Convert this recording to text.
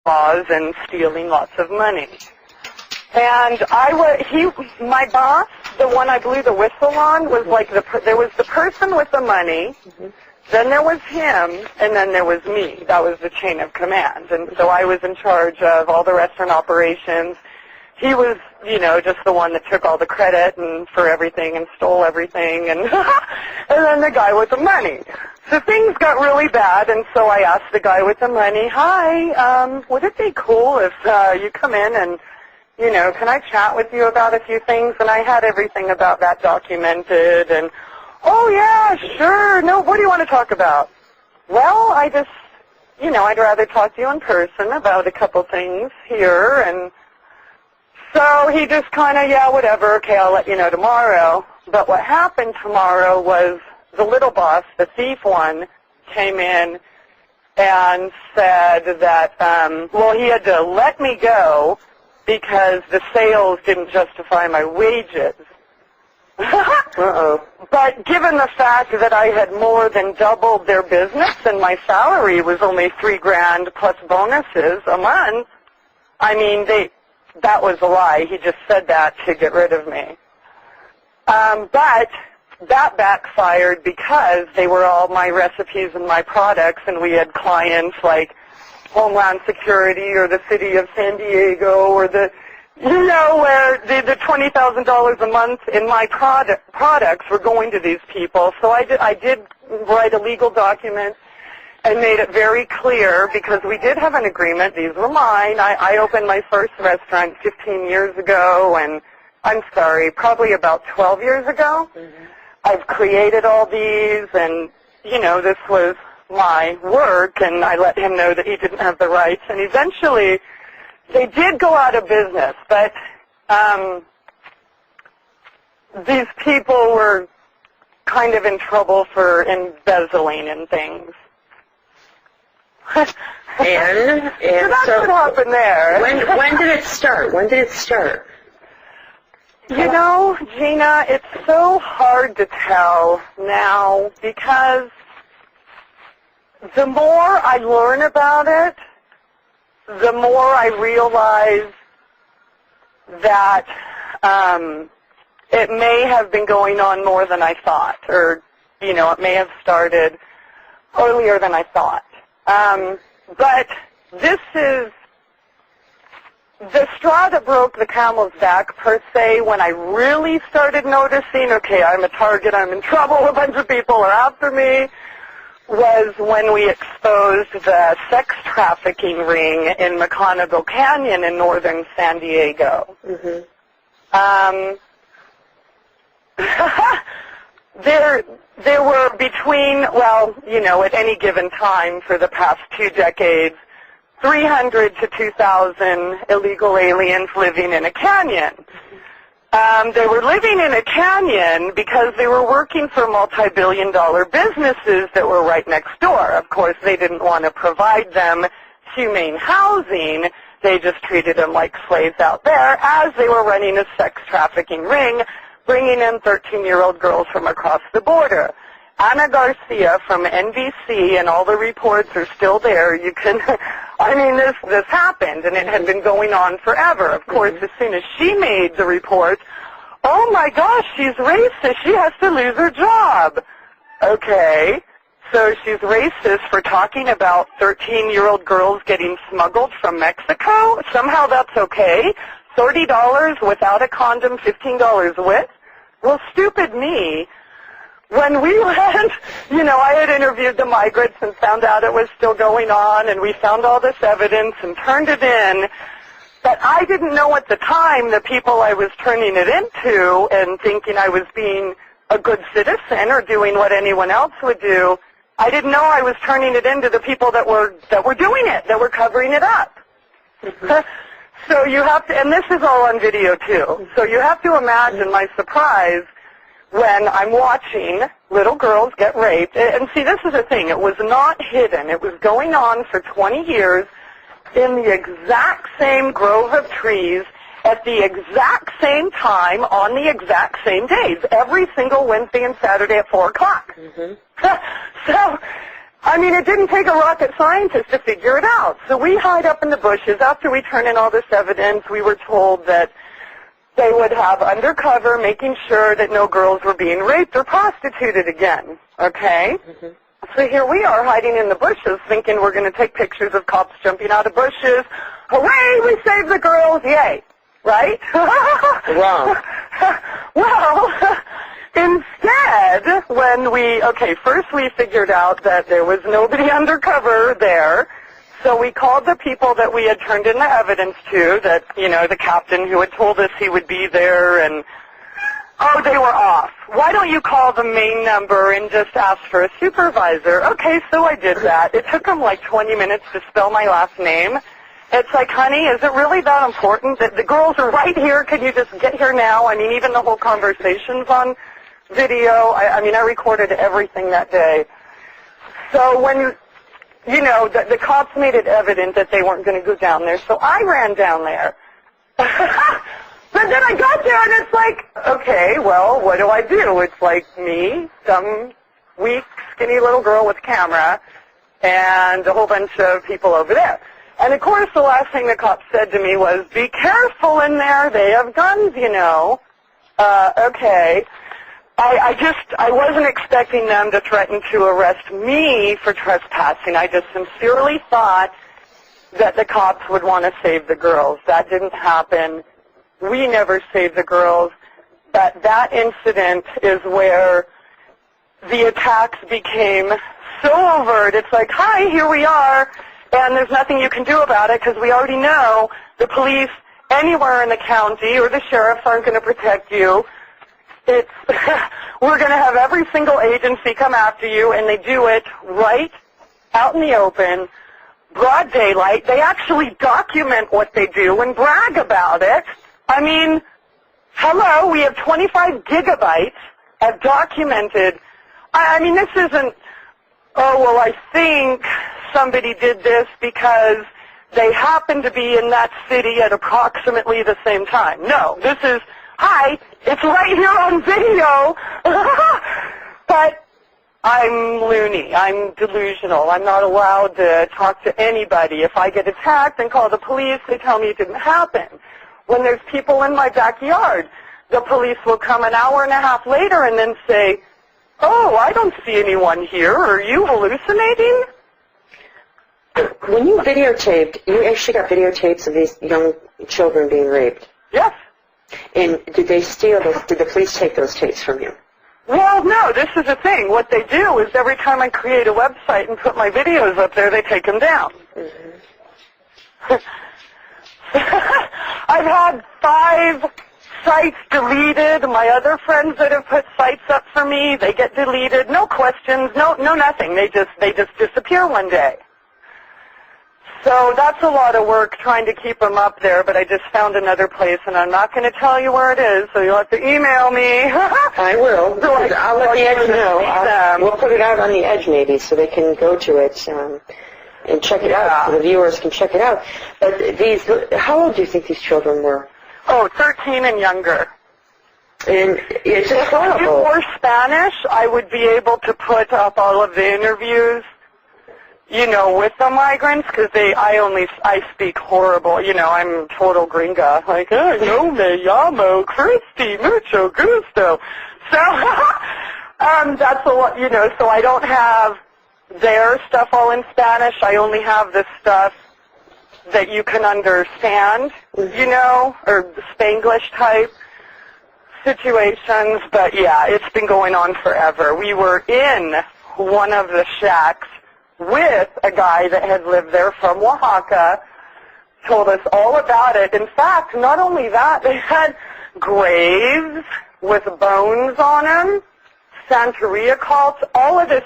laws and stealing lots of money. And my boss, the one I blew the whistle on, was like there was the person with the money, then there was him, and then there was me. That was the chain of command. And so I was in charge of all the restaurant operations. He was, just the one that took all the credit and for everything and stole everything. And and then the guy with the money. So things got really bad, and so I asked the guy with the money, hi, would it be cool if you come in and, can I chat with you about a few things? And I had everything about that documented, and, oh, yeah, sure. No, what do you want to talk about? Well, I just, I'd rather talk to you in person about a couple things here. And so he just kind of, yeah, whatever. Okay, I'll let you know tomorrow. But what happened tomorrow was the little boss, the thief one, came in and said that, he had to let me go because the sales didn't justify my wages. Uh-oh. But given the fact that I had more than doubled their business and my salary was only $3,000 plus bonuses a month, I mean, that was a lie. He just said that to get rid of me. But that backfired because they were all my recipes and my products, and we had clients like Homeland Security or the City of San Diego or where the $20,000 a month in my products were going to these people. So I did write a legal document and made it very clear, because we did have an agreement. These were mine. I opened my first restaurant 15 years ago, and I'm sorry, probably about 12 years ago. Mm-hmm. I've created all these, and, this was my work, and I let him know that he didn't have the rights. And eventually, they did go out of business, but these people were kind of in trouble for embezzling and things. And so that's what happened there. When did it start? Gina, it's so hard to tell now, because the more I learn about it, the more I realize that it may have been going on more than I thought, or, it may have started earlier than I thought. But this is the straw that broke the camel's back, per se, when I really started noticing, okay, I'm a target, I'm in trouble, a bunch of people are after me, was when we exposed the sex trafficking ring in McConaughey Canyon in northern San Diego. Mm-hmm. There were between, at any given time for the past 2 decades, 300 to 2,000 illegal aliens living in a canyon. They were living in a canyon because they were working for multi-billion-dollar businesses that were right next door. Of course, they didn't want to provide them humane housing. They just treated them like slaves out there, as they were running a sex trafficking ring, bringing in 13-year-old girls from across the border. Ana Garcia from NBC, and all the reports are still there. You can, this happened, and it had been going on forever. Of course, as soon as she made the report, oh my gosh, she's racist, she has to lose her job. Okay, so she's racist for talking about 13-year-old girls getting smuggled from Mexico? Somehow that's okay? $30 without a condom, $15 with? Well, stupid me. When we went, I had interviewed the migrants and found out it was still going on, and we found all this evidence and turned it in. But I didn't know at the time the people I was turning it into and thinking I was being a good citizen or doing what anyone else would do. I didn't know I was turning it into the people that were doing it, that were covering it up. Mm-hmm. So you have to, and this is all on video too, so you have to imagine my surprise when I'm watching little girls get raped. And see, this is the thing. It was not hidden. It was going on for 20 years in the exact same grove of trees at the exact same time on the exact same days, every single Wednesday and Saturday at 4 o'clock. Mm-hmm. So I mean, it didn't take a rocket scientist to figure it out. So we hide up in the bushes. After we turn in all this evidence, we were told that they would have undercover, making sure that no girls were being raped or prostituted again. Okay? Mm-hmm. So here we are hiding in the bushes thinking we're going to take pictures of cops jumping out of bushes. Hooray, we saved the girls, yay. Right? Wrong. Well, instead, first we figured out that there was nobody undercover there. So we called the people that we had turned in the evidence to, that, the captain who had told us he would be there, and, they were off. Why don't you call the main number and just ask for a supervisor? Okay, so I did that. It took them like 20 minutes to spell my last name. It's like, honey, is it really that important? That the girls are right here. Can you just get here now? I mean, even the whole conversation's on video. I recorded everything that day. So when, the cops made it evident that they weren't going to go down there, so I ran down there. But then I got there, and it's like, okay, well, what do I do? It's like me, some weak, skinny little girl with a camera, and a whole bunch of people over there. And, of course, the last thing the cops said to me was, be careful in there. They have guns, Okay. I wasn't expecting them to threaten to arrest me for trespassing. I just sincerely thought that the cops would want to save the girls. That didn't happen. We never saved the girls. But that incident is where the attacks became so overt. It's like, hi, here we are. And there's nothing you can do about it because we already know the police anywhere in the county or the sheriffs aren't going to protect you. We're going to have every single agency come after you, and they do it right out in the open, broad daylight. They actually document what they do and brag about it. I mean, hello, we have 25 gigabytes of documented. I mean, this isn't, I think somebody did this because they happened to be in that city at approximately the same time. No, this is, hi, it's right here on video. But I'm loony. I'm delusional. I'm not allowed to talk to anybody. If I get attacked and call the police, they tell me it didn't happen. When there's people in my backyard, the police will come an hour and a half later and then say, oh, I don't see anyone here. Are you hallucinating? When you videotaped, you actually got videotapes of these young children being raped. Yes. And did they steal those? Did the police take those tapes from you? Well, no, this is the thing. What they do is every time I create a website and put my videos up there, they take them down. Mm-hmm. I've had 5 sites deleted. My other friends that have put sites up for me, they get deleted. No questions, no nothing. They just disappear one day. So that's a lot of work trying to keep them up there, but I just found another place, and I'm not going to tell you where it is, so you'll have to email me. I will. So I'll let the Edge know. We'll put it out on the Edge maybe so they can go to it and check it out, so the viewers can check it out. But how old do you think these children were? Oh, 13 and younger. And it's just horrible. If it were Spanish, I would be able to put up all of the interviews, with the migrants, because I speak horrible, I'm total gringa, like, yo me llamo Christie, mucho gusto. So, that's a lot, so I don't have their stuff all in Spanish. I only have the stuff that you can understand, or Spanglish type situations. But yeah, it's been going on forever. We were in one of the shacks with a guy that had lived there from Oaxaca, told us all about it. In fact, not only that, they had graves with bones on them, Santeria cults, all of these